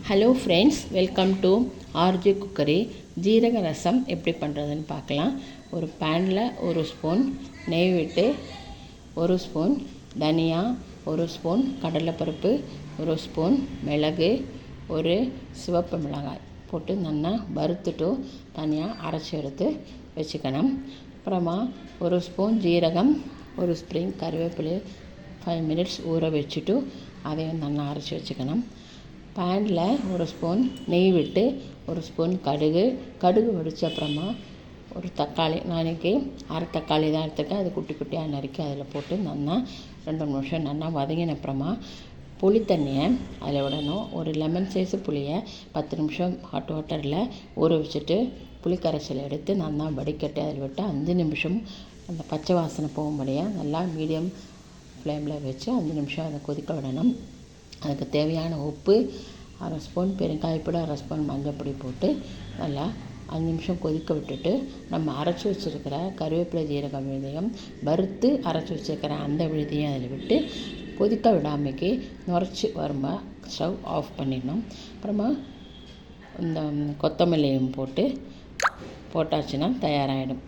Hello friends, welcome to RJ cookery. ஜீரக ரசம் எப்படி பண்ணுறதுன்னு பார்க்கலாம். ஒரு பேனில் ஒரு ஸ்பூன் நெய் விட்டு, ஒரு ஸ்பூன் தனியா, ஒரு ஸ்பூன் கடலைப்பருப்பு, ஒரு ஸ்பூன் மிளகு, ஒரு சிவப்பு மிளகாய் போட்டு நல்லா வறுத்துட்டு தனியாக அரைச்சி எடுத்து வச்சுக்கணும். அப்புறமா ஒரு ஸ்பூன் ஜீரகம், ஒரு ஸ்ப்ரிங் கருவேப்பிலை 5 மினிட்ஸ் ஊற வச்சுட்டு அதையும் நல்லா அரைச்சி வச்சுக்கணும். பேனில் ஒரு ஸ்பூன் நெய் விட்டு, ஒரு ஸ்பூன் கடுகு வெடித்த அப்புறமா ஒரு தக்காளி, நான் இன்றைக்கி அரை தக்காளி தான் எடுத்துருக்கேன். அது குட்டி குட்டியாக நறுக்கி அதில் போட்டு நல்லா 2 நிமிஷம் நல்லா வதங்கின அப்புறமா புளி தண்ணியை அதில் விடணும். ஒரு லெமன் சைஸு புளியை 10 நிமிஷம் ஹாட் வாட்டரில் ஊற வச்சுட்டு புளி கரைசல் எடுத்து நல்லா வடிகட்டி அதில் விட்டு 5 நிமிஷம் அந்த பச்சை வாசனை போகும்படியாக நல்லா மீடியம் ஃப்ளேமில் வச்சு 5 நிமிஷம் அதை கொதிக்க விடணும். அதுக்கு தேவையான உப்பு, அரை ஸ்பூன் பெருங்காயப்பொடி, அரை ஸ்பூன் மஞ்சள் போட்டு நல்லா 5 நிமிஷம் கொதிக்க விட்டுட்டு நம்ம அரைச்சி வச்சுருக்கிற கருவேப்பிலை, ஜீரகம், வெந்தயம் வறுத்து அரைச்சி வச்சுருக்கிற அந்த விழுதியும் அதில் விட்டு கொதிக்க விடாமைக்கு நுரைச்சி வருமா ஸ்டவ் ஆஃப் பண்ணிடணும். அப்புறமா இந்த கொத்தமல்லியும் போட்டாச்சுன்னா தயாராகிடும்.